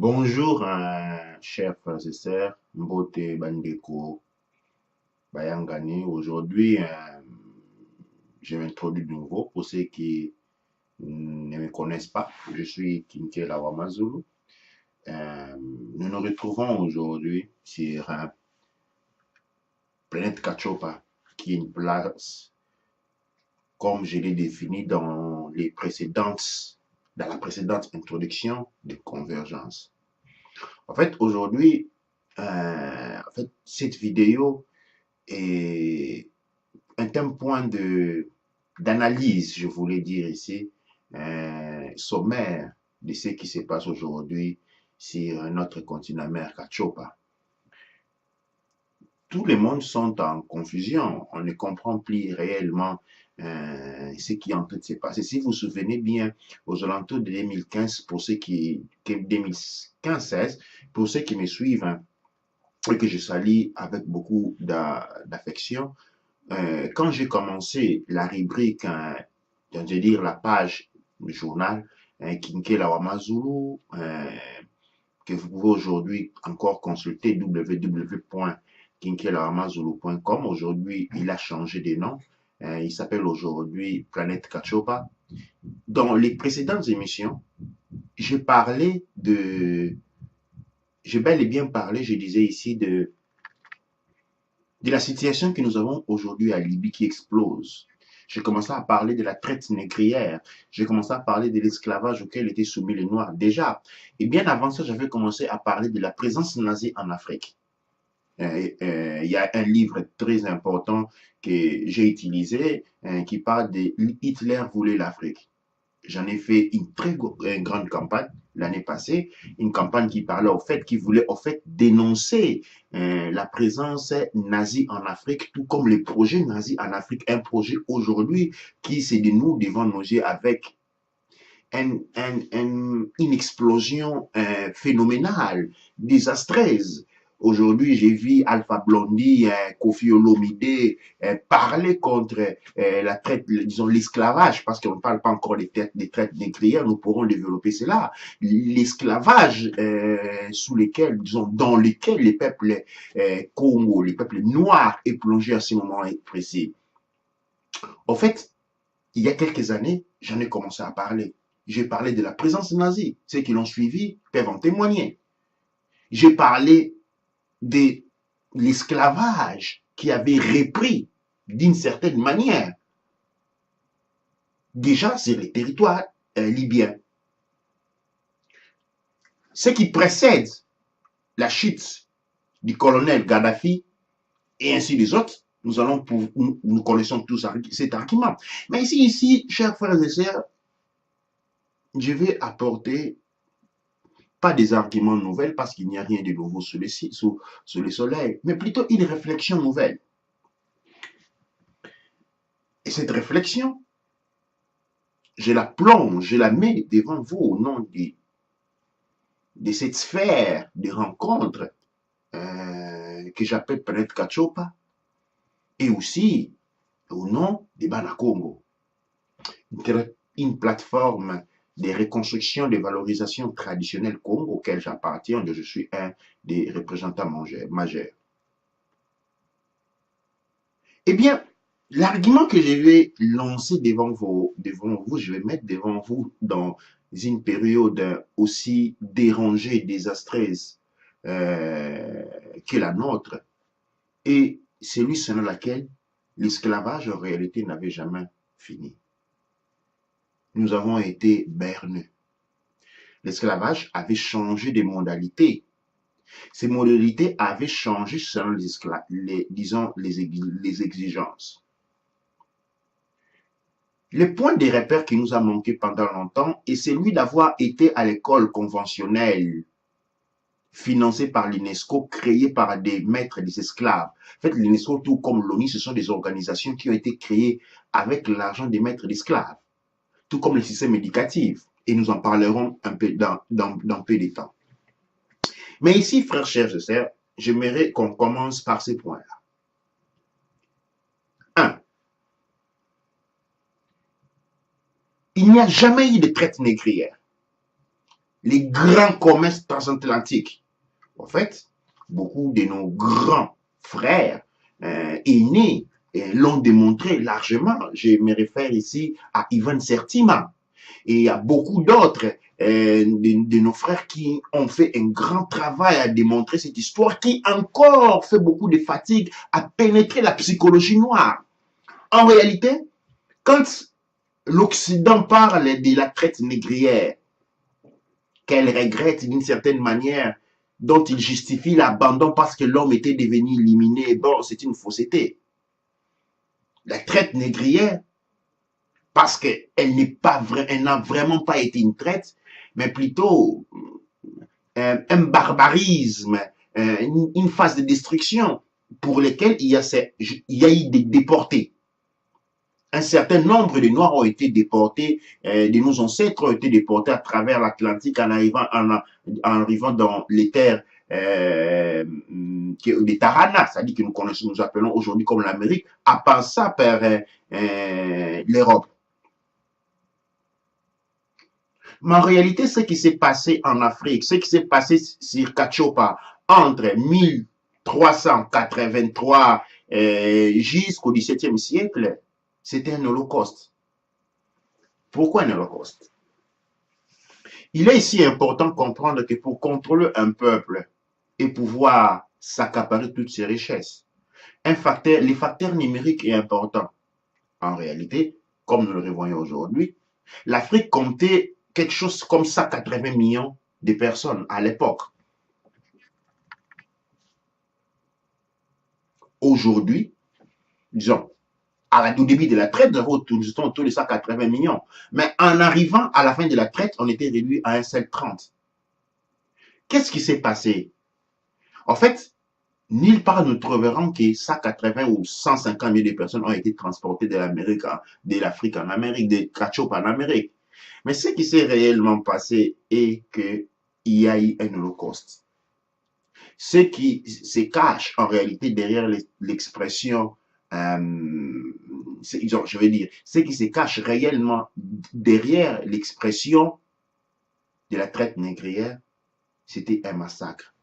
Bonjour, chers frères et sœurs, Mbote Bandeko Bayangani. Aujourd'hui, je m'introduis de nouveau pour ceux qui ne me connaissent pas. Je suis Kinke Lawamazulu. Nous nous retrouvons aujourd'hui sur Planète Kachopa, qui est une place, comme je l'ai défini dans la précédente introduction de Convergence. En fait, aujourd'hui, cette vidéo est un point d'analyse, je voulais dire ici, sommaire de ce qui se passe aujourd'hui sur notre continent mère Kachopa. Tout le monde sont en confusion, on ne comprend plus réellement ce qui est en train de se passer. Si vous vous souvenez bien, aux alentours de 2015, pour ceux qui 2015-16, pour ceux qui me suivent, hein, et que je salue avec beaucoup d'affection, quand j'ai commencé la rubrique, je veux dire la page du journal, Kinke Lawamazulu, que vous pouvez aujourd'hui encore consulter www.kinkelawamazulu.com. Aujourd'hui, il a changé de nom. Il s'appelle aujourd'hui Planète Kachopa. Dans les précédentes émissions, j'ai parlé j'ai bel et bien parlé, je disais ici, de la situation que nous avons aujourd'hui à Libye qui explose. J'ai commencé à parler de la traite négrière. J'ai commencé à parler de l'esclavage auquel étaient soumis les Noirs déjà. Et bien avant ça, j'avais commencé à parler de la présence nazie en Afrique. Il y a un livre très important que j'ai utilisé qui parle de Hitler voulait l'Afrique. J'en ai fait une très grande campagne l'année passée, une campagne qui parlait au fait, qui voulait au fait dénoncer la présence nazie en Afrique, tout comme les projets nazis en Afrique, un projet aujourd'hui qui se dénoue devant nos yeux avec une explosion phénoménale, désastreuse. Aujourd'hui, j'ai vu Alpha Blondy, Kofi Olomide parler contre la traite, disons l'esclavage, parce qu'on ne parle pas encore des traites négrières, nous pourrons développer cela. L'esclavage sous lesquels, disons, dans lesquels les peuples Congo, les peuples noirs est plongé à ce moment précis. En fait, il y a quelques années, j'en ai commencé à parler. J'ai parlé de la présence nazie. Ceux qui l'ont suivi peuvent en témoigner. J'ai parlé de l'esclavage qui avait repris d'une certaine manière déjà sur les territoires libyens. Ce qui précède la chute du colonel Gaddafi et ainsi des autres, nous connaissons tous cet argument. Mais ici, chers frères et sœurs, je vais apporter pas des arguments nouvelles parce qu'il n'y a rien de nouveau sous le soleil, mais plutôt une réflexion nouvelle. Et cette réflexion, je la plonge, je la mets devant vous au nom de cette sphère de rencontres que j'appelle Planète Kachopa et aussi au nom de Banakongo, une plateforme de reconstruction des valorisations traditionnelles Congo auquel j'appartiens, dont je suis un des représentants majeurs. Eh bien, l'argument que je vais lancer devant vous, je vais mettre devant vous dans une période aussi dérangée et désastreuse que la nôtre, et celui selon lequel l'esclavage en réalité n'avait jamais fini. Nous avons été bernés. L'esclavage avait changé de modalités. Ces modalités avaient changé selon les exigences. Le point de repère qui nous a manqué pendant longtemps est celui d'avoir été à l'école conventionnelle financée par l'UNESCO, créée par des maîtres des esclaves. En fait, l'UNESCO, tout comme l'ONU, ce sont des organisations qui ont été créées avec l'argent des maîtres d'esclaves, tout comme le système éducatif. Et nous en parlerons un peu dans peu de temps. Mais ici, frères, chers et sœurs, j'aimerais qu'on commence par ces points-là. 1. Il n'y a jamais eu de traite négrière. les grands commerces transatlantiques. En fait, beaucoup de nos grands frères aînés l'ont démontré largement. Je me réfère ici à Ivan Sertima et à beaucoup d'autres de nos frères qui ont fait un grand travail à démontrer cette histoire qui encore fait beaucoup de fatigue à pénétrer la psychologie noire. En réalité, quand l'Occident parle de la traite négrière, qu'elle regrette d'une certaine manière, dont il justifie l'abandon parce que l'homme était devenu éliminé, bon, c'est une fausseté. La traite négrière, parce qu'elle n'est pas elle n'a vraiment pas été une traite, mais plutôt un barbarisme, une phase de destruction pour lesquelles il y a eu des déportés. Un certain nombre de Noirs ont été déportés, de nos ancêtres ont été déportés à travers l'Atlantique en arrivant dans les terres des Tarana, c'est-à-dire que nous appelons aujourd'hui comme l'Amérique, à passer par l'Europe. Mais en réalité, ce qui s'est passé en Afrique, ce qui s'est passé sur Cachopa entre 1383 jusqu'au XVIIe siècle, c'était un holocauste. Pourquoi un holocauste? Il est ici important de comprendre que pour contrôler un peuple et pouvoir s'accaparer toutes ses richesses, les facteurs numériques est important. En réalité, comme nous le revoyons aujourd'hui, l'Afrique comptait quelque chose comme 180 millions de personnes à l'époque. Aujourd'hui, disons, au début de la traite, nous avons autour de 180 millions. Mais en arrivant à la fin de la traite, on était réduit à un seul 30. Qu'est-ce qui s'est passé? En fait, nulle part nous trouverons que 180 ou 150 000 personnes ont été transportées de l'Amérique, de l'Afrique en Amérique, de Cachopa en Amérique. Mais ce qui s'est réellement passé est qu'il y a eu un holocauste. Ce qui se cache en réalité derrière l'expression, je veux dire, ce qui se cache réellement derrière l'expression de la traite négrière, c'était un massacre.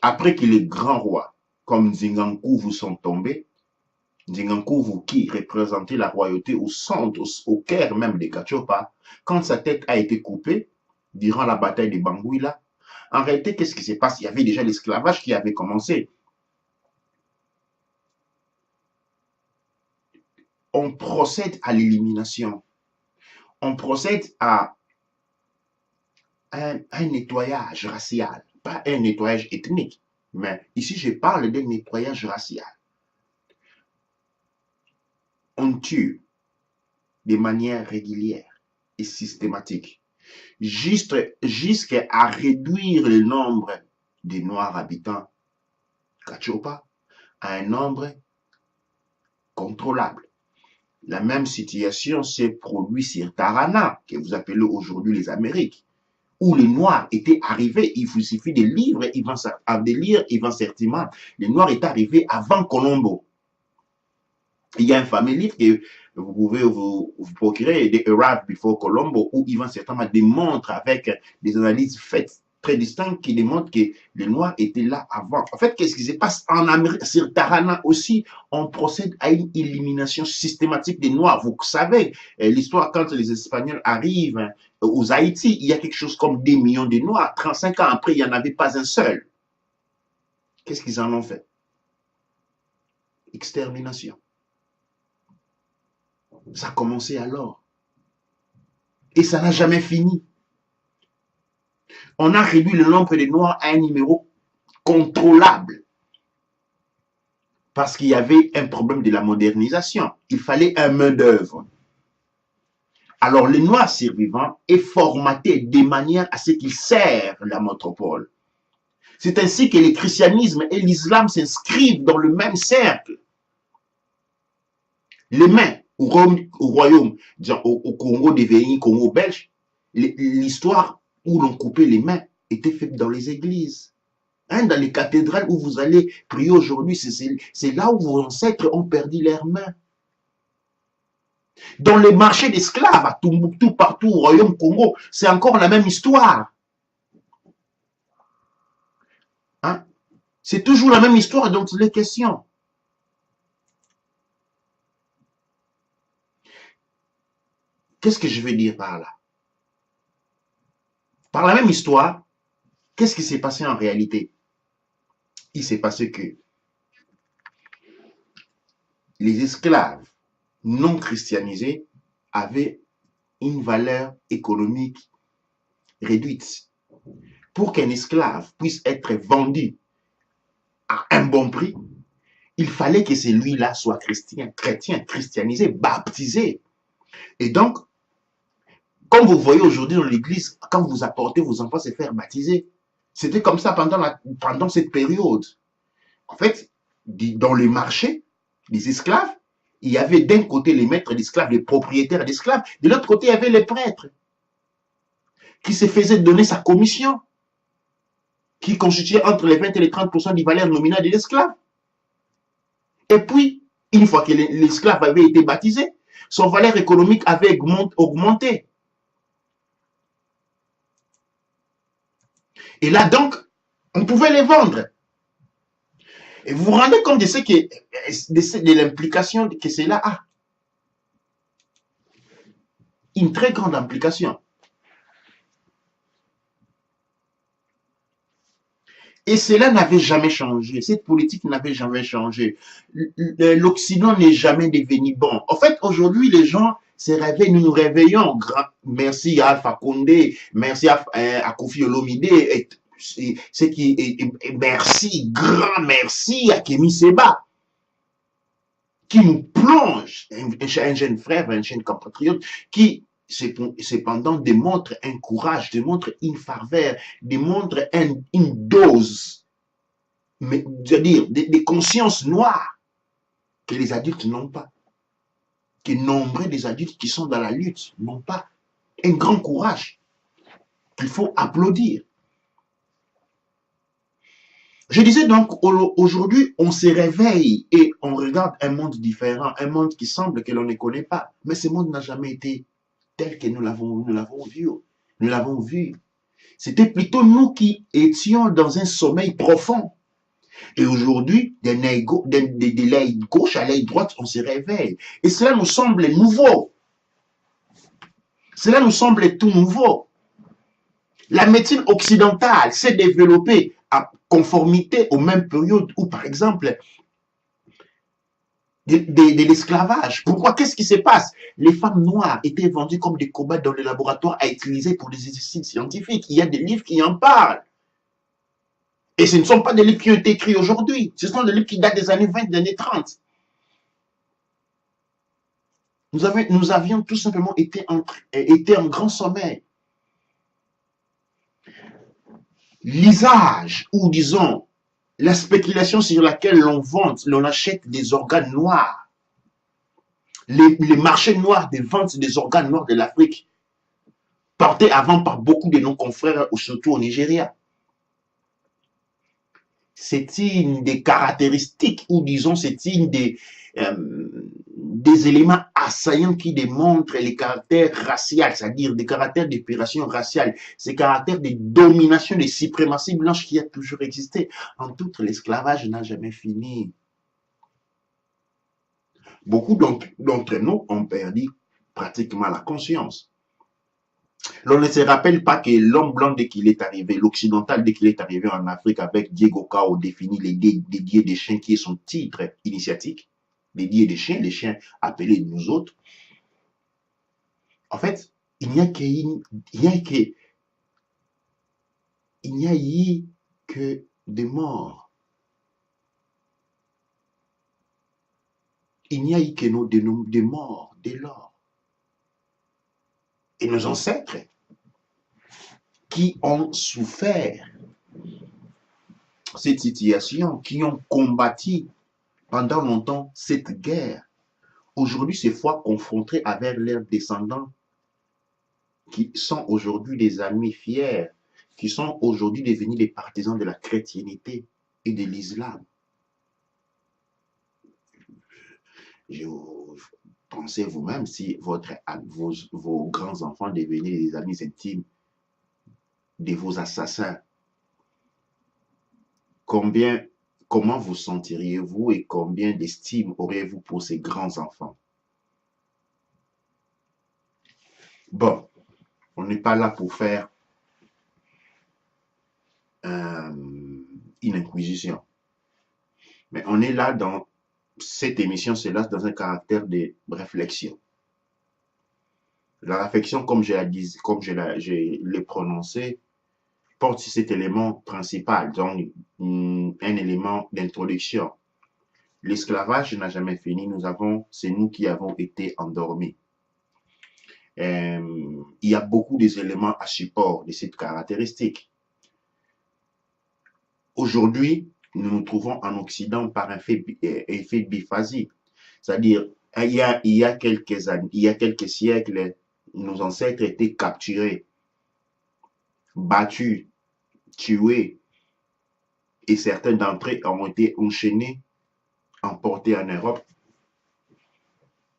Après que les grands rois, comme Nzingankouvu, sont tombés, Nzingankouvu qui représentait la royauté au centre, au cœur même de Cachopa, quand sa tête a été coupée, durant la bataille de Bangouila, en réalité, qu'est-ce qui se passe? Il y avait déjà l'esclavage qui avait commencé. On procède à l'élimination. On procède à un nettoyage racial, pas un nettoyage ethnique. Mais ici, je parle d'un nettoyage racial. On tue de manière régulière et systématique, jusqu'à réduire le nombre des Noirs habitants Cachopa à un nombre contrôlable. La même situation s'est produite sur Tarana, que vous appelez aujourd'hui les Amériques, où les Noirs étaient arrivés, il vous suffit de lire Ivan Sertima, les Noirs étaient arrivés avant Colombo. Il y a un fameux livre que vous pouvez vous procurer, The Arrival Before Colombo, où Ivan Sertima démontre avec des analyses faites très distinctes qui démontrent que les Noirs étaient là avant. En fait, qu'est-ce qui se passe en Amérique? Sur Tarana aussi, on procède à une élimination systématique des Noirs. Vous savez, l'histoire, quand les Espagnols arrivent aux Haïti, il y a quelque chose comme 2 millions de Noirs. 35 ans après, il n'y en avait pas un seul. Qu'est-ce qu'ils en ont fait? Extermination. Ça a commencé alors. Et ça n'a jamais fini. On a réduit le nombre de Noirs à un numéro contrôlable. Parce qu'il y avait un problème de la modernisation. Il fallait un main-d'œuvre. Alors, le Noir survivant est formaté de manière à ce qu'il sert la métropole. C'est ainsi que le christianisme et l'islam s'inscrivent dans le même cercle. Les mains au royaume, au Congo devenu Congo belge, l'histoire où l'on coupait les mains était faite dans les églises. Dans les cathédrales où vous allez prier aujourd'hui, c'est là où vos ancêtres ont perdu leurs mains. Dans les marchés d'esclaves, à Tombouctou, partout au Royaume Congo, c'est encore la même histoire. Hein? C'est toujours la même histoire dont il est question. Qu'est-ce que je veux dire par là? Par la même histoire, qu'est-ce qui s'est passé en réalité? Il s'est passé que les esclaves non christianisés avaient une valeur économique réduite. Pour qu'un esclave puisse être vendu à un bon prix, il fallait que celui-là soit chrétien, christianisé, baptisé. Et donc, comme vous voyez aujourd'hui dans l'église, quand vous apportez vos enfants se faire baptiser, c'était comme ça pendant cette période. En fait, dans les marchés des esclaves, il y avait d'un côté les maîtres d'esclaves, les propriétaires d'esclaves, de l'autre côté, il y avait les prêtres qui se faisaient donner sa commission, qui constituait entre les 20 et les 30% du valeur nominale de l'esclave. Et puis, une fois que l'esclave avait été baptisé, son valeur économique avait augmenté. Et là, donc, on pouvait les vendre. Et vous vous rendez compte de l'implication que cela a. Une très grande implication. Et cela n'avait jamais changé. Cette politique n'avait jamais changé. L'Occident n'est jamais devenu bon. En fait, aujourd'hui, les gens se réveillent, nous nous réveillons. Merci à Alpha Condé, merci à Kofi Olomide, merci, grand merci à Kémy Séba, qui nous plonge, un jeune frère, un jeune compatriote, qui cependant démontre un courage, démontre une ferveur, démontre une dose, mais c'est-à-dire des consciences noires que les adultes n'ont pas, que nombreux des adultes qui sont dans la lutte n'ont pas. Un grand courage qu'il faut applaudir. Je disais donc, aujourd'hui, on se réveille et on regarde un monde différent, un monde qui semble que l'on ne connaît pas. Mais ce monde n'a jamais été tel que nous l'avons vu. Nous l'avons vu. C'était plutôt nous qui étions dans un sommeil profond. Et aujourd'hui, de l'œil gauche à l'œil droite, on se réveille. Et cela nous semble nouveau. Cela nous semble tout nouveau. La médecine occidentale s'est développée à conformité aux mêmes périodes où, par exemple, de l'esclavage. Pourquoi? Qu'est-ce qui se passe? Les femmes noires étaient vendues comme des cobayes dans les laboratoires à utiliser pour des exercices scientifiques. Il y a des livres qui en parlent. Et ce ne sont pas des livres qui ont été écrits aujourd'hui. Ce sont des livres qui datent des années 20, des années 30. Nous avions tout simplement été en grand sommeil. L'usage, ou disons, la spéculation sur laquelle l'on vente, l'on achète des organes noirs, les marchés noirs des ventes des organes noirs de l'Afrique, portés avant par beaucoup de nos confrères, surtout au Nigeria. C'est une des caractéristiques, ou disons, c'est une des éléments assaillants qui démontrent les caractères raciaux, c'est-à-dire des caractères d'épuration raciale, ces caractères de domination, de suprématie blanche qui a toujours existé. En tout, l'esclavage n'a jamais fini. Beaucoup d'entre nous ont perdu pratiquement la conscience. L'on ne se rappelle pas que l'homme blanc, dès qu'il est arrivé, l'occidental, dès qu'il est arrivé en Afrique avec Diego Cao, définit les dieux des chiens qui est son titre initiatique, les dieux des chiens, les chiens appelés nous autres. En fait, il n'y a eu que des morts. Il n'y a eu que des morts dès lors. Et nos ancêtres qui ont souffert cette situation, qui ont combattu pendant longtemps cette guerre, aujourd'hui se voient confrontés avec leurs descendants qui sont aujourd'hui des amis fiers, qui sont aujourd'hui devenus des partisans de la chrétienté et de l'islam. Pensez vous-même si vos grands-enfants devenaient des amis intimes de vos assassins. Comment vous sentiriez-vous et combien d'estime auriez-vous pour ces grands-enfants? Bon, on n'est pas là pour faire une inquisition. Mais on est là dans cette émission, c'est là dans un caractère de réflexion. La réflexion, comme je l'ai prononcé, porte sur cet élément principal, donc un élément d'introduction. L'esclavage n'a jamais fini, c'est nous qui avons été endormis. Il y a beaucoup d'éléments à support de cette caractéristique. Aujourd'hui, nous nous trouvons en Occident par un effet biphasie. C'est-à-dire, il y a quelques siècles, nos ancêtres étaient capturés, battus, tués, et certains d'entre eux ont été enchaînés, emportés en Europe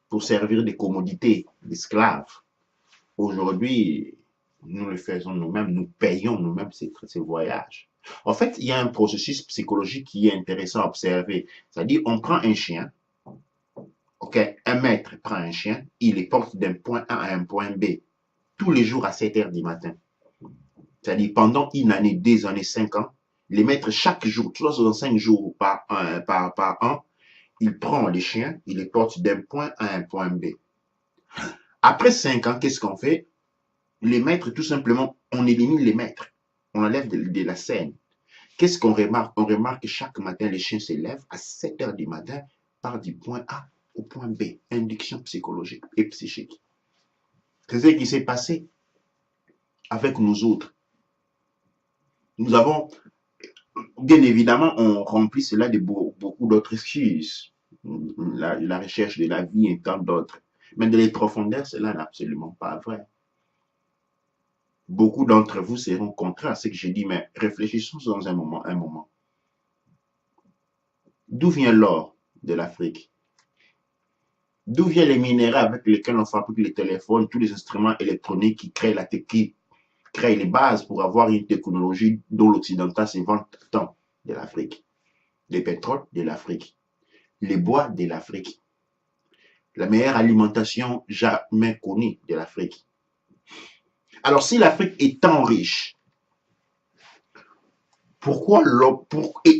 pour servir de commodités, d'esclaves. Aujourd'hui, nous le faisons nous-mêmes, nous payons nous-mêmes ces voyages. En fait, il y a un processus psychologique qui est intéressant à observer. C'est-à-dire, on prend un chien, ok, un maître prend un chien, il les porte d'un point A à un point B, tous les jours à 7 heures du matin. C'est-à-dire, pendant une année, 2 années, 5 ans, les maîtres, chaque jour, 365 jours par an, il prend les chiens, il les porte d'un point A à un point B. Après 5 ans, qu'est-ce qu'on fait? Les maîtres, tout simplement, on élimine les maîtres. On enlève de la scène. Qu'est-ce qu'on remarque? On remarque que chaque matin, les chiens se lèvent à 7 heures du matin, partent du point A au point B. Induction psychologique et psychique. C'est ce qui s'est passé avec nous autres. Nous avons, bien évidemment, on remplit cela de beaucoup d'autres excuses. La recherche de la vie et tant d'autres. Mais de les profondeurs, cela n'est absolument pas vrai. Beaucoup d'entre vous seront contraires à ce que j'ai dit, mais réfléchissons dans un moment. D'où vient l'or de l'Afrique? D'où viennent les minéraux avec lesquels on fabrique les téléphones, tous les instruments électroniques qui créent les bases pour avoir une technologie dont l'occidental se vante tant de l'Afrique? Le pétrole de l'Afrique, les bois de l'Afrique, la meilleure alimentation jamais connue de l'Afrique. Alors, si l'Afrique est tant riche,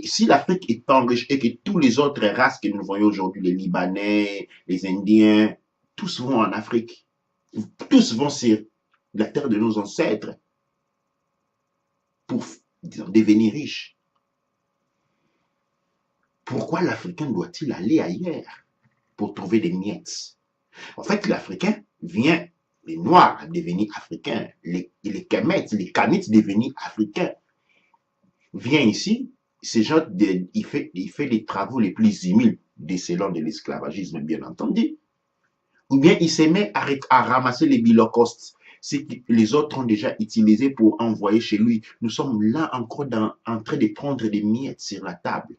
si l'Afrique est tant riche et que tous les autres races que nous voyons aujourd'hui, les Libanais, les Indiens, tous vont en Afrique, tous vont sur la terre de nos ancêtres pour devenir riches. Pourquoi l'Africain doit-il aller ailleurs pour trouver des miettes? En fait, l'Africain vient, les Noirs devenir africains, les Kamites devenir africains. Vient ici, il fait les travaux les plus humiles décelant de l'esclavagisme, bien entendu. Ou bien il se met à ramasser les bilocostes, ce que les autres ont déjà utilisé pour envoyer chez lui. Nous sommes là encore en train de prendre des miettes sur la table.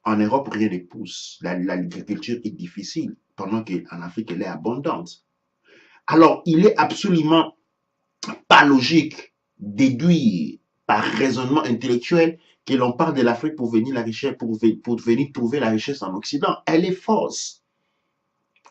En Europe, rien ne pousse. L'agriculture est difficile, pendant qu'en Afrique, elle est abondante. Alors, il est absolument pas logique déduire par raisonnement intellectuel que l'on parle de l'Afrique pour venir venir trouver la richesse en Occident. Elle est fausse.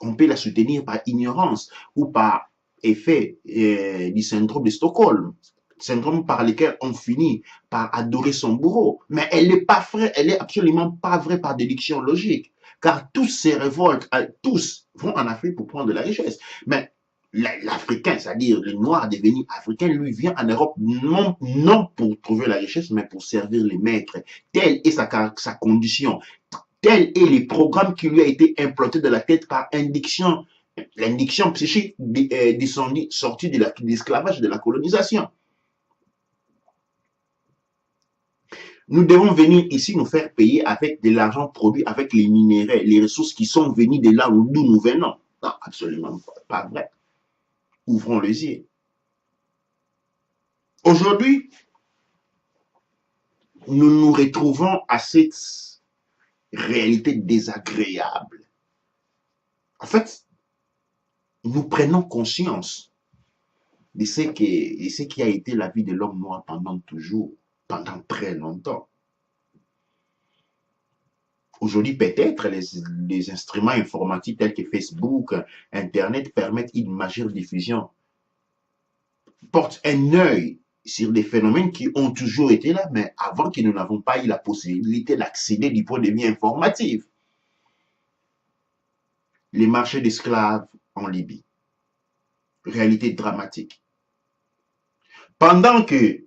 On peut la soutenir par ignorance ou par effet du syndrome de Stockholm, syndrome par lequel on finit par adorer son bourreau. Mais elle n'est pas vraie, elle est absolument pas vraie par déduction logique. Car tous ces révoltes, tous vont en Afrique pour prendre de la richesse. Mais l'Africain, c'est-à-dire le Noir devenu africain, lui vient en Europe non pour trouver la richesse, mais pour servir les maîtres. Telle est sa condition. Tel est le programme qui lui a été implanté de la tête par l'indiction psychique sortie de l'esclavage, de la colonisation. Nous devons venir ici nous faire payer avec de l'argent produit, avec les minéraux, les ressources qui sont venues de là d'où nous venons. Non, absolument pas vrai. Ouvrons les yeux. Aujourd'hui, nous nous retrouvons à cette réalité désagréable En fait, nous prenons conscience de ce qui a été la vie de l'homme noir pendant toujours, pendant très longtemps. Aujourd'hui, peut-être les instruments informatiques tels que Facebook, Internet permettent une majeure diffusion, portent un œil sur des phénomènes qui ont toujours été là, mais avant que nous n'avons pas eu la possibilité d'accéder du point de vue informatif. Les marchés d'esclaves en Libye, réalité dramatique. Pendant que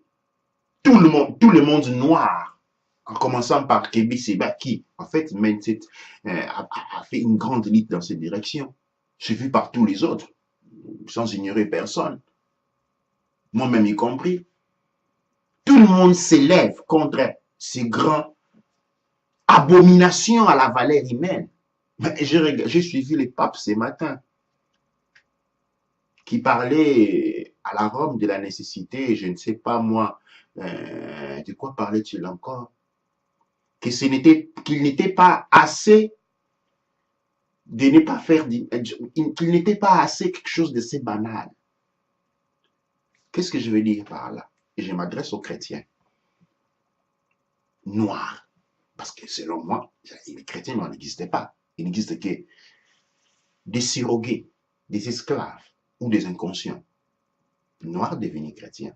tout le monde noir, en commençant par Kébi Seba, qui, en fait, a fait une grande lutte dans cette direction, suivi par tous les autres, sans ignorer personne, moi-même y compris. Tout le monde s'élève contre ces grands abominations à la valeur humaine. J'ai suivi les papes ce matin qui parlaient à la Rome de la nécessité, je ne sais pas moi, de quoi parlait-il encore? Qu'il n'était pas assez de ne pas faire, qu'il n'était pas assez quelque chose de si banal. Qu'est-ce que je veux dire par là? Et je m'adresse aux chrétiens noirs. Parce que selon moi, les chrétiens noirs n'existaient pas. Il n'existe que des surrogués, des esclaves ou des inconscients. Noirs devenus chrétiens.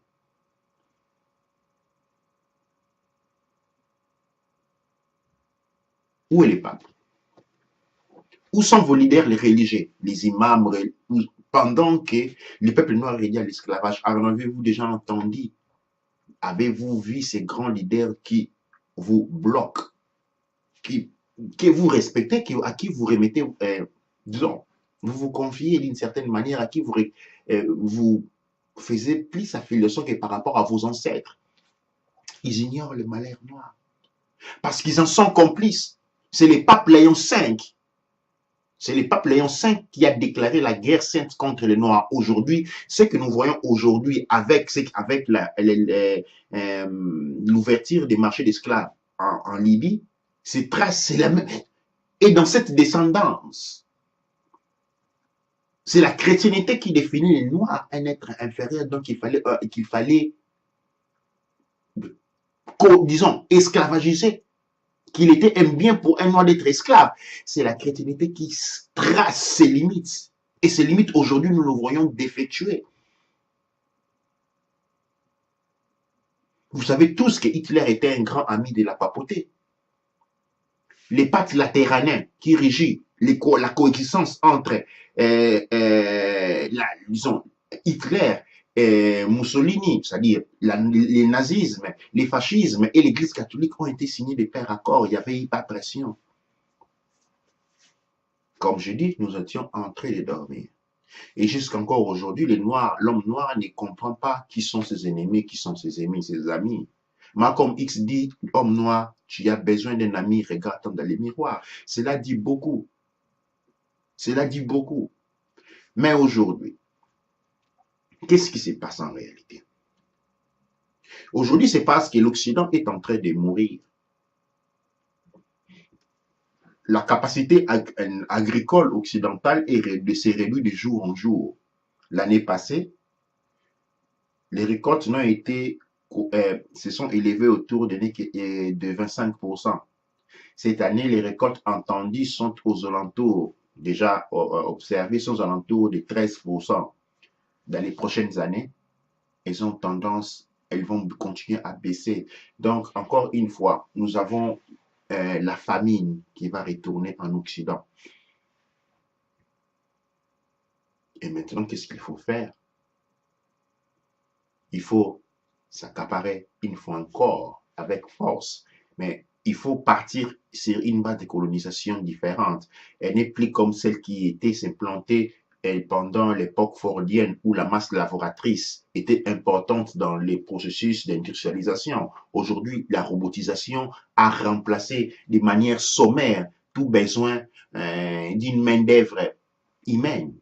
Où est le pape? Où sont vos leaders, les religieux, les imams, pendant que le peuple noir est réduit à l'esclavage? Alors, avez-vous déjà entendu? Avez-vous vu ces grands leaders qui vous bloquent, que vous respectez, à qui vous remettez, disons, vous vous confiez d'une certaine manière, à qui vous faisiez plus affiliation que par rapport à vos ancêtres? Ils ignorent le malheur noir parce qu'ils en sont complices. C'est le pape Léon V. C'est le pape Léon V qui a déclaré la guerre sainte contre les Noirs. Aujourd'hui, ce que nous voyons aujourd'hui avec l'ouverture des marchés d'esclaves en Libye, c'est la même. Et dans cette descendance, c'est la chrétienté qui définit les Noirs un être inférieur, donc il fallait disons, esclavagiser, qu'il était un bien pour un noir d'être esclave. C'est la chrétienté qui trace ses limites. Et ces limites, aujourd'hui, nous le voyons défectuer. Vous savez tous que Hitler était un grand ami de la papauté. Les pactes latéranins qui régissent la coexistence entre, disons, Hitler et Mussolini, c'est-à-dire les nazismes, les fascismes et l'Église catholique ont été signés de pair accord. Il n'y avait pas pression. Comme je dis, nous étions en train de dormir. Et jusqu'encore aujourd'hui, l'homme noir ne comprend pas qui sont ses ennemis, qui sont ses amis, ses amis. Malcolm X dit, homme noir, tu as besoin d'un ami, regarde dans les miroirs. Cela dit beaucoup. Cela dit beaucoup. Mais aujourd'hui, qu'est-ce qui se passe en réalité? Aujourd'hui, c'est parce que l'Occident est en train de mourir. La capacité agricole occidentale s'est réduite de jour en jour. L'année passée, les récoltes n'ont été, se sont élevées autour de 25%. Cette année, les récoltes entendues sont aux alentours, déjà observées, sont aux alentours de 13%. Dans les prochaines années, elles vont continuer à baisser. Donc, encore une fois, nous avons la famine qui va retourner en Occident. Et maintenant, qu'est-ce qu'il faut faire? Il faut s'accaparer une fois encore avec force. Mais il faut partir sur une base de colonisation différente. Elle n'est plus comme celle qui était s'implantée pendant l'époque fordienne où la masse laboratrice était importante dans les processus d'industrialisation. Aujourd'hui, la robotisation a remplacé de manière sommaire tout besoin d'une main-d'œuvre humaine.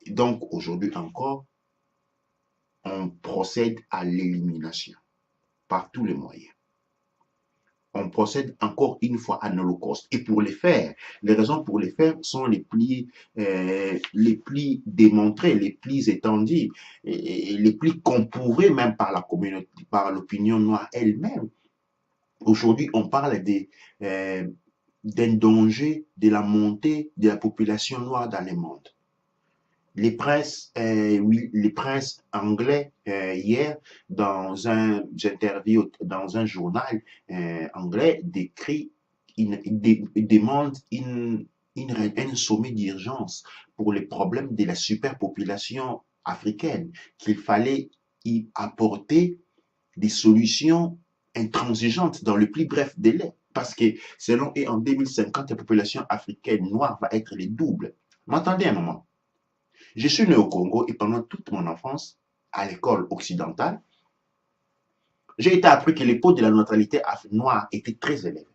Donc, aujourd'hui encore, on procède à l'élimination par tous les moyens. on procède encore une fois à un holocauste. Et pour les faire, les raisons pour les faire sont les plus démontrées, les plus étendues, et les plus comprouvées même par la communauté, par l'opinion noire elle-même. Aujourd'hui, on parle d'un danger de la montée de la population noire dans le monde. Oui, les princes anglais, hier, dans un interview, dans un journal anglais, demande un sommet d'urgence pour les problèmes de la superpopulation africaine, qu'il fallait y apporter des solutions intransigeantes dans le plus bref délai. Parce que selon eux, en 2050, la population africaine noire va être le double. M'entendez un moment? Je suis né au Congo et pendant toute mon enfance, à l'école occidentale, j'ai été appris que les taux de la natalité noire étaient très élevés.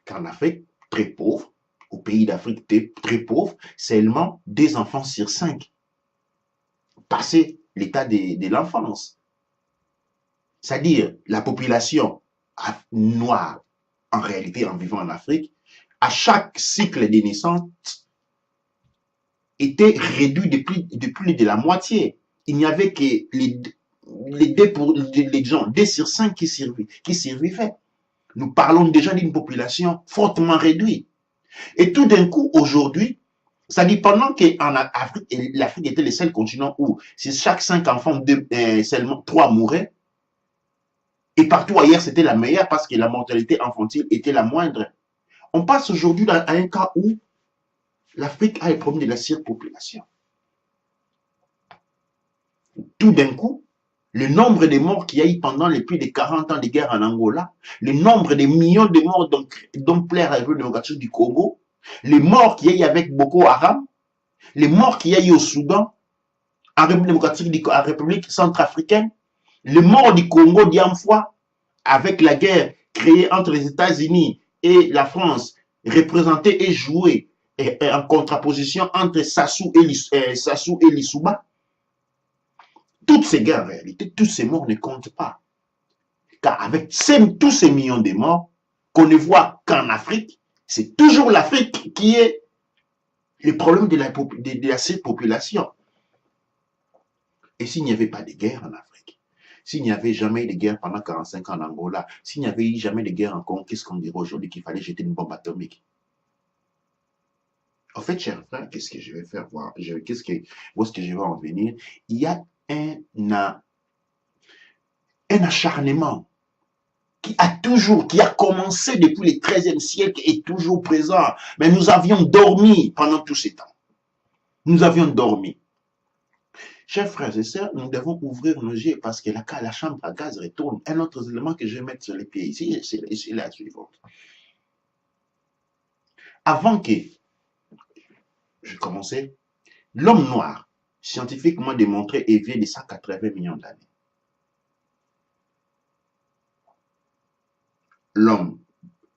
Qu'en Afrique, très pauvre, au pays d'Afrique très pauvre, seulement 2 enfants sur 5 passaient l'état de l'enfance. C'est-à-dire, la population noire, en réalité, en vivant en Afrique, à chaque cycle de naissance, était réduit de plus de la moitié. Il n'y avait que les gens, 2 sur 5 qui survivaient. Nous parlons déjà d'une population fortement réduite. Et tout d'un coup, aujourd'hui, ça dit pendant qu'en Afrique, l'Afrique était le seul continent où si chaque 5 enfants, seulement 3 mouraient, et partout ailleurs, c'était la meilleure parce que la mortalité infantile était la moindre. On passe aujourd'hui à un cas où l'Afrique a le problème de la surpopulation. Tout d'un coup, le nombre de morts qu'il y a eu pendant les plus de 40 ans de guerre en Angola, le nombre de millions de morts dont plaire la République démocratique du Congo, les morts qu'il y a eu avec Boko Haram, les morts qu'il y a eu au Soudan, en République démocratique, en République centrafricaine, les morts du Congo d'Iamfoua, avec la guerre créée entre les États-Unis et la France, représentée et jouée en contraposition entre Sassou et Lissouba. Toutes ces guerres, en réalité, tous ces morts ne comptent pas. Car avec tous ces millions de morts, qu'on ne voit qu'en Afrique, c'est toujours l'Afrique qui est le problème de la surpopulation. Et s'il n'y avait pas de guerre en Afrique, s'il n'y avait jamais eu de guerre pendant 45 ans en Angola, s'il n'y avait eu jamais de guerre en Congo, qu'est-ce qu'on dirait aujourd'hui qu'il fallait jeter une bombe atomique? En fait, chers frères, qu'est-ce que je vais faire voir? Où est-ce que je vais en venir? Il y a un acharnement qui a commencé depuis le XIIIe siècle et toujours présent. Mais nous avions dormi pendant tout ce temps. Nous avions dormi. Chers frères et sœurs, nous devons ouvrir nos yeux parce que la chambre à gaz retourne. Un autre élément que je vais mettre sur les pieds ici, c'est la suivante. Avant que je commençais, l'homme noir, scientifiquement démontré, est vieux de 180 millions d'années. L'homme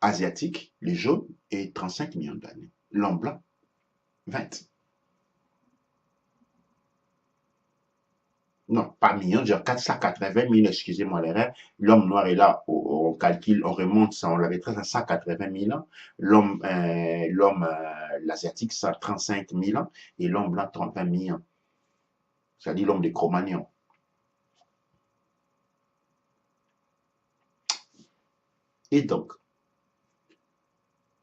asiatique, les jaunes, est 35 millions d'années. L'homme blanc, 20. Non, pas millions, genre 480 000, excusez-moi l'erreur. L'homme noir est là, on calcule, on remonte, on l'avait très à 180 000 ans. L'asiatique, ça 35 000 ans. Et l'homme blanc, 30 millions. C'est-à-dire l'homme de Cro-Magnon. Et donc,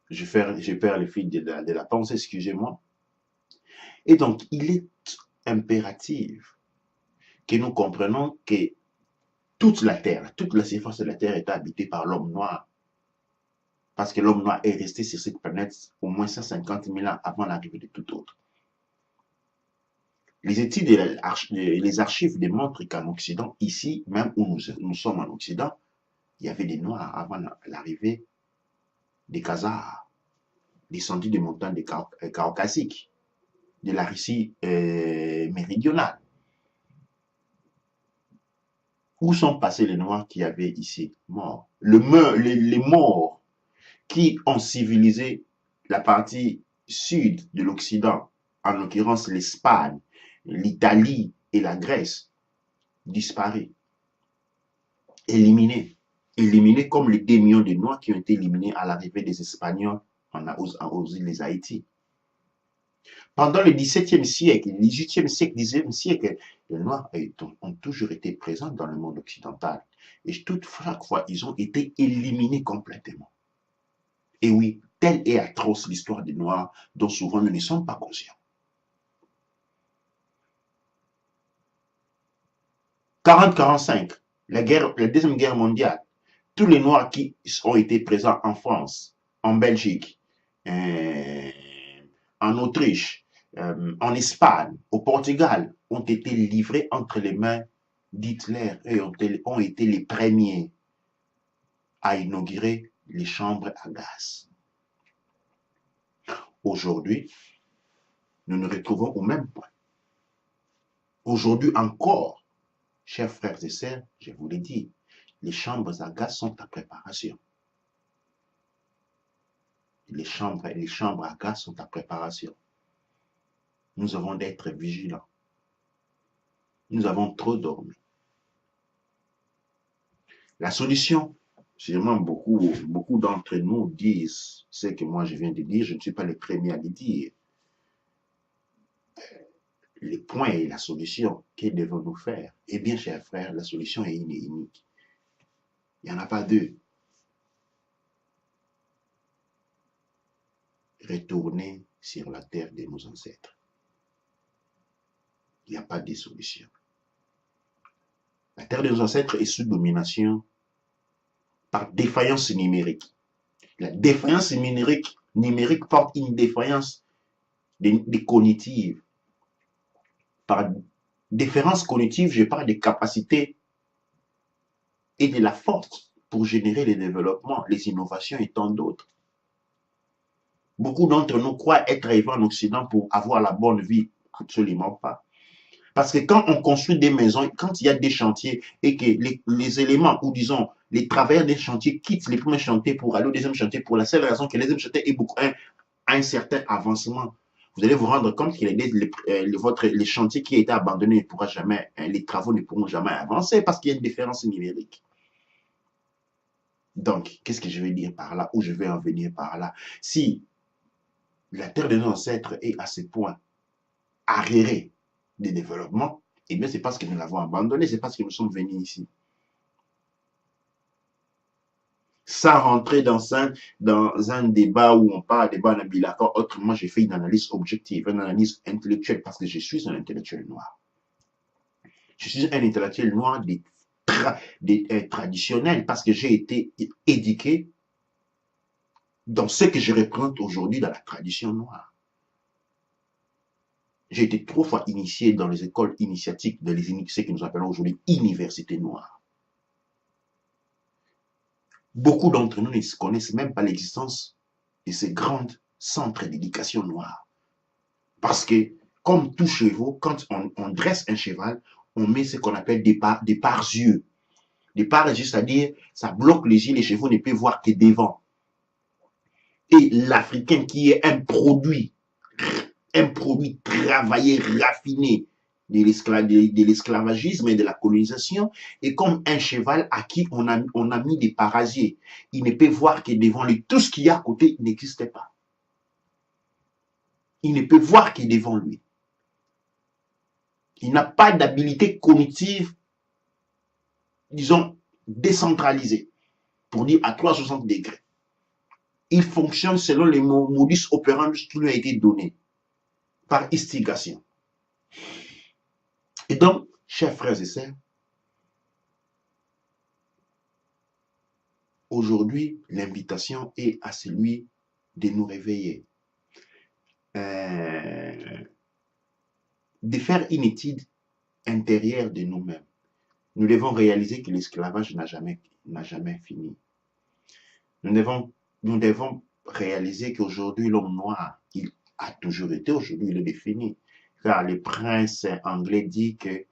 je perds le fil de la pensée, excusez-moi. Et donc, il est impératif que nous comprenons que toute la Terre, toute la surface de la Terre est habitée par l'homme noir. Parce que l'homme noir est resté sur cette planète au moins 150 000 ans avant l'arrivée de tout autre. Les études et les archives démontrent qu'en Occident, ici, même où nous sommes en Occident, il y avait des Noirs avant l'arrivée des Khazars, descendus des montagnes caucasiques, de la Russie méridionale. Où sont passés les Noirs qui avaient ici morts? Les morts qui ont civilisé la partie sud de l'Occident, en l'occurrence l'Espagne, l'Italie et la Grèce, disparus, éliminés. éliminés comme les 2 millions de Noirs qui ont été éliminés à l'arrivée des Espagnols aux îles des Haïti. Pendant le XVIIe siècle, le XVIIIe siècle, le XIXe siècle, les Noirs ont toujours été présents dans le monde occidental. Et chaque fois, ils ont été éliminés complètement. Et oui, telle est atroce l'histoire des Noirs, dont souvent nous ne sommes pas conscients. 40-45, la Deuxième Guerre mondiale, tous les Noirs qui ont été présents en France, en Belgique, en Autriche, en Espagne, au Portugal, ont été livrés entre les mains d'Hitler et ont été les premiers à inaugurer les chambres à gaz. Aujourd'hui, nous nous retrouvons au même point. Aujourd'hui encore, chers frères et sœurs, je vous l'ai dit, les chambres à gaz sont en préparation. Les chambres à gaz sont en préparation. Nous avons d'être vigilants. Nous avons trop dormi. La solution, sûrement beaucoup d'entre nous disent ce que moi je viens de dire, je ne suis pas le premier à le dire. Les points et la solution, que devons-nous faire? Eh bien, chers frères, la solution est unique. Il n'y en a pas deux. Retourner sur la terre de nos ancêtres. Il n'y a pas de solution. La terre de nos ancêtres est sous domination par défaillance numérique. La défaillance numérique porte une défaillance des cognitives. Par différence cognitive, je parle des capacités et de la force pour générer les développements, les innovations et tant d'autres. Beaucoup d'entre nous croient être arrivés en Occident pour avoir la bonne vie. Absolument pas. Parce que quand on construit des maisons, quand il y a des chantiers et que les éléments, ou disons, les travailleurs des chantiers quittent les premiers chantiers pour aller au deuxième chantier pour la seule raison que le deuxième chantier est un certain avancement, vous allez vous rendre compte que les chantiers qui ont été abandonnés ne pourra jamais, les travaux ne pourront jamais avancer parce qu'il y a une différence numérique. Donc, qu'est-ce que je vais dire par là, ou je vais en venir par là? Si la terre de nos ancêtres est à ce point arriérée de développement, eh bien, c'est parce que nous l'avons abandonné, c'est parce que nous sommes venus ici. Sans rentrer dans un débat où on parle débat en d'accord, autrement, j'ai fait une analyse objective, une analyse intellectuelle, parce que je suis un intellectuel noir. Je suis un intellectuel noir traditionnel, parce que j'ai été éduqué dans ce que je représente aujourd'hui dans la tradition noire. J'ai été 3 fois initié dans les écoles initiatiques de ce que nous appelons aujourd'hui universités noires. Beaucoup d'entre nous ne connaissent même pas l'existence de ces grands centres d'éducation noire. Parce que, comme tout cheval, quand on dresse un cheval, on met ce qu'on appelle des pare-yeux. Des pare-yeux, c'est-à-dire, ça bloque les yeux, les chevaux ne peuvent voir que devant. Et l'Africain qui est un produit travaillé, raffiné de l'esclavagisme et de la colonisation, et comme un cheval à qui on a mis des parasiers. Il ne peut voir que devant lui. Tout ce qu'il y a à côté n'existe pas. Il ne peut voir que devant lui. Il n'a pas d'habilité cognitive, disons, décentralisée, pour dire à 360 degrés. Il fonctionne selon les modus operandi qui lui a été donné par instigation. Et donc, chers frères et sœurs, aujourd'hui, l'invitation est à celui de nous réveiller, de faire une étude intérieure de nous-mêmes. Nous devons réaliser que l'esclavage n'a jamais fini. Nous devons réaliser qu'aujourd'hui, l'homme noir, il a toujours été, aujourd'hui, il est défini. Car le prince anglais dit que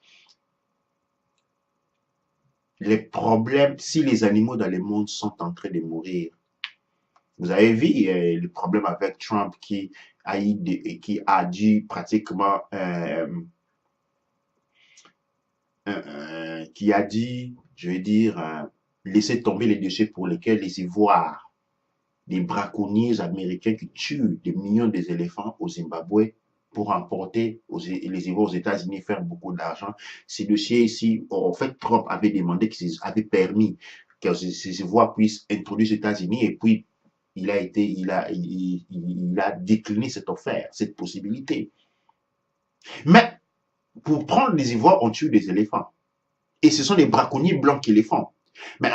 les problèmes, si les animaux dans le monde sont en train de mourir, vous avez vu le problème avec Trump qui a dû pratiquement, qui a dit, je vais dire, laisser tomber les dossiers pour lesquels les Ivoires, des braconniers américains qui tuent des millions d'éléphants au Zimbabwe pour emporter les Ivoires aux États-Unis, faire beaucoup d'argent. Ces dossiers ici, en fait, Trump avait demandé qu'ils avaient permis que ces Ivoires puissent introduire aux États-Unis et puis il a décliné cette offre, cette possibilité. Mais pour prendre des Ivoires, on tue des éléphants. Et ce sont les braconniers blancs qui les font. Mais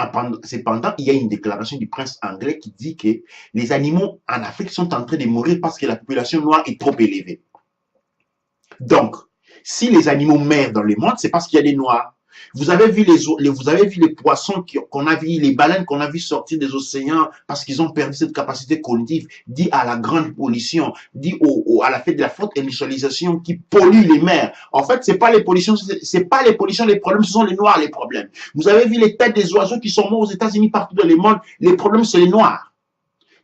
cependant, il y a une déclaration du prince anglais qui dit que les animaux en Afrique sont en train de mourir parce que la population noire est trop élevée. Donc, si les animaux meurent dans le monde, c'est parce qu'il y a des noirs. Vous avez vu les poissons qu'on a vu, les baleines qu'on a vu sortir des océans parce qu'ils ont perdu cette capacité cognitive, dit à la grande pollution, dit à la fait de la forte industrialisation qui pollue les mers. En fait, c'est pas les pollutions, les problèmes, ce sont les noirs les problèmes. Vous avez vu les têtes des oiseaux qui sont morts aux États-Unis, partout dans le monde, les problèmes c'est les noirs.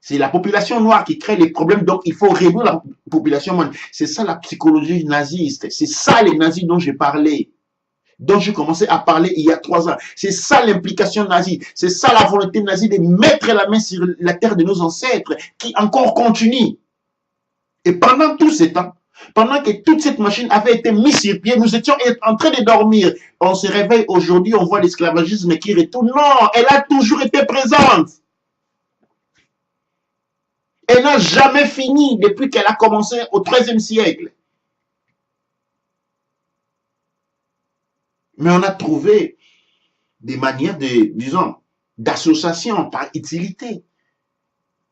C'est la population noire qui crée les problèmes, donc il faut réduire la population noire. C'est ça la psychologie naziste, c'est ça les nazis dont j'ai parlé, dont j'ai commencé à parler il y a 3 ans. C'est ça l'implication nazie, c'est ça la volonté nazie de mettre la main sur la terre de nos ancêtres, qui encore continue. Et pendant tout ce temps, pendant que toute cette machine avait été mise sur pied, nous étions en train de dormir. On se réveille aujourd'hui, on voit l'esclavagisme qui retourne. Non, elle a toujours été présente. Elle n'a jamais fini depuis qu'elle a commencé au XIIIe siècle. Mais on a trouvé des manières disons, d'association par utilité.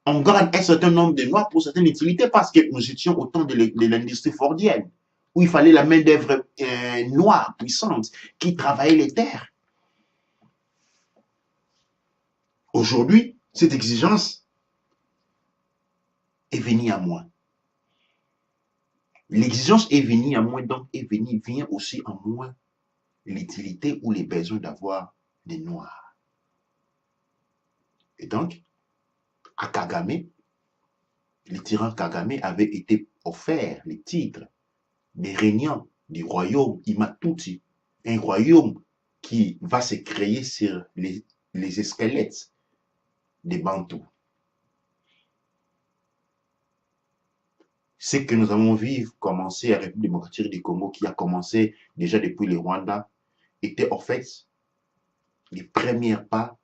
On garde un certain nombre de noirs pour certaines utilités parce que nous étions au temps de l'industrie fordienne, où il fallait la main-d'œuvre noire, puissante, qui travaillait les terres. Aujourd'hui, cette exigence est venue à moins. L'exigence est venue à moins, donc vient aussi à moins l'utilité ou les besoins d'avoir des noirs. Et donc, à Kagame, le tyran Kagame avait été offert les titres des régnants du royaume Imatuti, un royaume qui va se créer sur les squelettes des Bantous. Ce que nous avons vu commencer à la République démocratique du Congo, qui a commencé déjà depuis le Rwanda, était en fait les premiers pas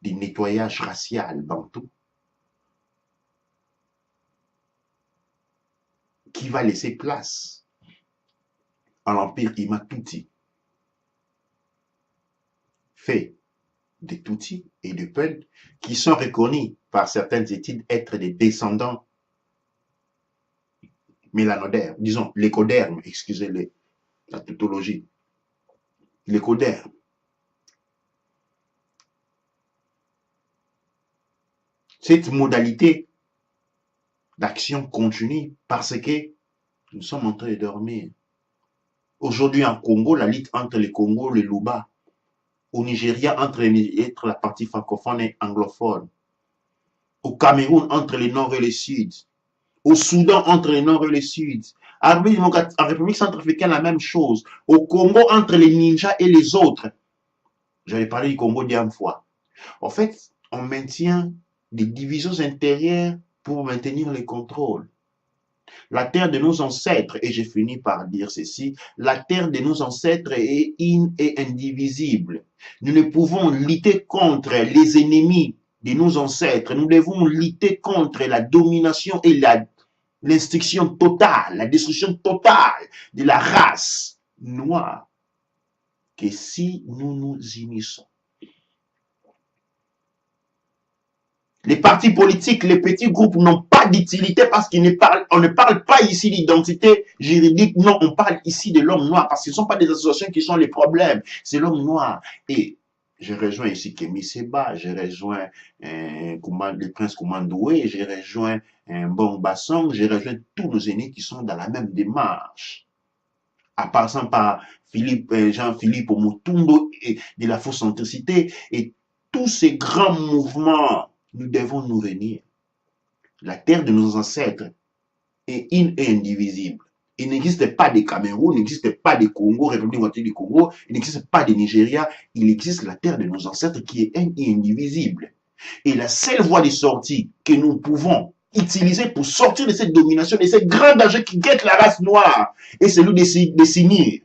du nettoyage racial bantou qui va laisser place à l'empire Imatuti, fait de Tutsis et de Peul, qui sont reconnus par certaines études être des descendants mélanodermes, disons l'écoderme, excusez la tautologie, l'écoderme. Cette modalité d'action continue parce que nous sommes en train de dormir. Aujourd'hui en Congo, la lutte entre le Congo et le Luba, au Nigeria entre la partie francophone et anglophone, au Cameroun entre le nord et le sud, au Soudan entre le nord et le sud, en République centrafricaine la même chose, au Congo entre les ninjas et les autres. J'avais parlé du Congo d'une fois. En fait, on maintient des divisions intérieures pour maintenir le contrôle. La terre de nos ancêtres, et j'ai fini par dire ceci, la terre de nos ancêtres est indivisible. Nous ne pouvons lutter contre les ennemis de nos ancêtres. Nous devons lutter contre la domination et l'instruction totale, la destruction totale de la race noire, que si nous nous unissons. Les partis politiques, les petits groupes n'ont pas d'utilité parce qu'on ne parle pas ici d'identité juridique. Non, on parle ici de l'homme noir parce que ce ne sont pas des associations qui sont les problèmes. C'est l'homme noir. Et je rejoins ici Kémy Séba, je rejoins le prince Koumandoué, je rejoins Bon Bassong, je rejoins tous nos aînés qui sont dans la même démarche. À passant par Jean-Philippe Omotundo et de la fausse centricité et tous ces grands mouvements. Nous devons nous réunir. La terre de nos ancêtres est indivisible. Il n'existe pas de Cameroun, il n'existe pas de Congo, République démocratique du Congo, il n'existe pas de Nigeria, il existe la terre de nos ancêtres qui est indivisible. Et la seule voie de sortie que nous pouvons utiliser pour sortir de cette domination, de ces grands dangers qui guettent la race noire, et celui de s'unir.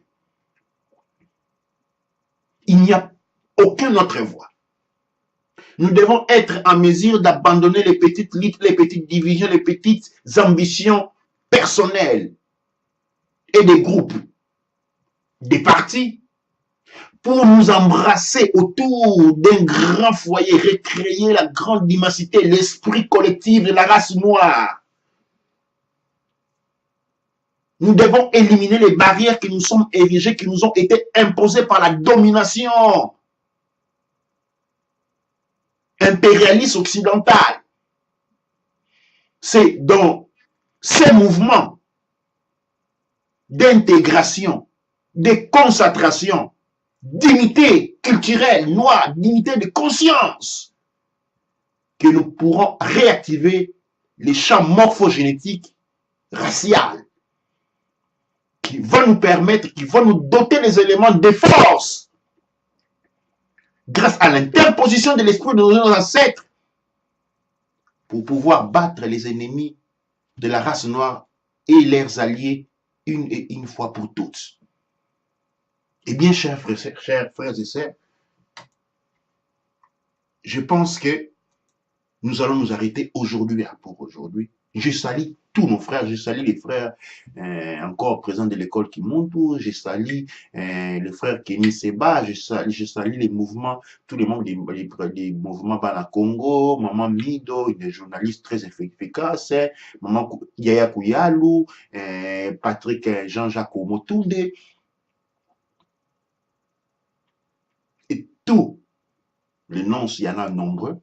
Il n'y a aucune autre voie. Nous devons être en mesure d'abandonner les petites luttes, les petites divisions, les petites ambitions personnelles et des groupes, des partis, pour nous embrasser autour d'un grand foyer, recréer la grande immensité, l'esprit collectif de la race noire. Nous devons éliminer les barrières qui nous sont érigées, qui nous ont été imposées par la domination impérialiste occidentale. C'est dans ces mouvements d'intégration, de concentration, d'unité culturelle noire, d'unité de conscience, que nous pourrons réactiver les champs morphogénétiques raciaux qui vont nous permettre, qui vont nous doter des éléments de force grâce à l'interposition de l'esprit de nos ancêtres pour pouvoir battre les ennemis de la race noire et leurs alliés une fois pour toutes. Eh bien, chers frères et sœurs, je pense que nous allons nous arrêter aujourd'hui pour aujourd'hui. Je salue tous nos frères, je salue les frères encore présents de l'école qui montent, je salue le frère Kenny Seba, je salue les mouvements, tous les membres des mouvements Bana Congo, Maman Mido, une journaliste très efficace, Maman Yaya Kouyalu, Patrick Jean-Jacques Omotunde, et tous les noms, il y en a nombreux,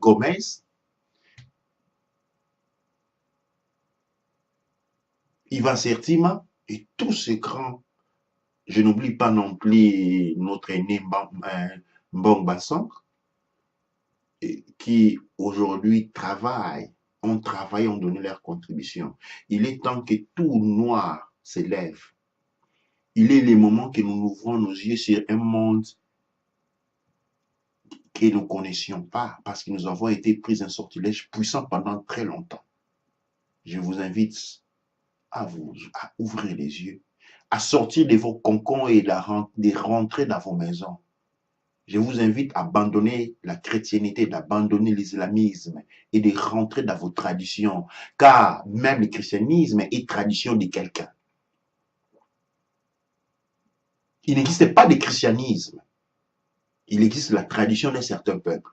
Gomez, Ivan Sertima et tous ces grands. Je n'oublie pas non plus notre aîné Mbong Bassong, qui aujourd'hui ont travaillé, ont donné leur contribution. Il est temps que tout noir s'élève. Il est le moment que nous ouvrons nos yeux sur un monde que nous ne connaissions pas parce que nous avons été pris un sortilège puissant pendant très longtemps. Je vous invite à ouvrir les yeux, à sortir de vos cocons et de rentrer dans vos maisons. Je vous invite à abandonner la chrétienté, d'abandonner l'islamisme et de rentrer dans vos traditions, car même le christianisme est tradition de quelqu'un. Il n'existe pas de christianisme. Il existe la tradition d'un certain peuple.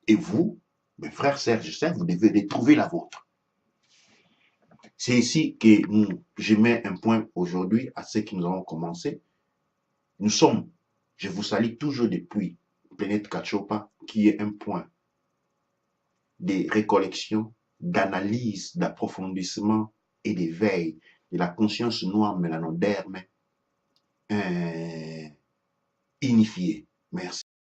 Et vous, mes frères, sœurs, je sais, vous devez trouver la vôtre. C'est ici que je mets un point aujourd'hui à ce que nous avons commencé. Nous sommes, je vous salue toujours depuis Planète Kachopa, qui est un point de récollection, d'analyse, d'approfondissement et d'éveil de la conscience noire mélanoderme unifiée. Merci.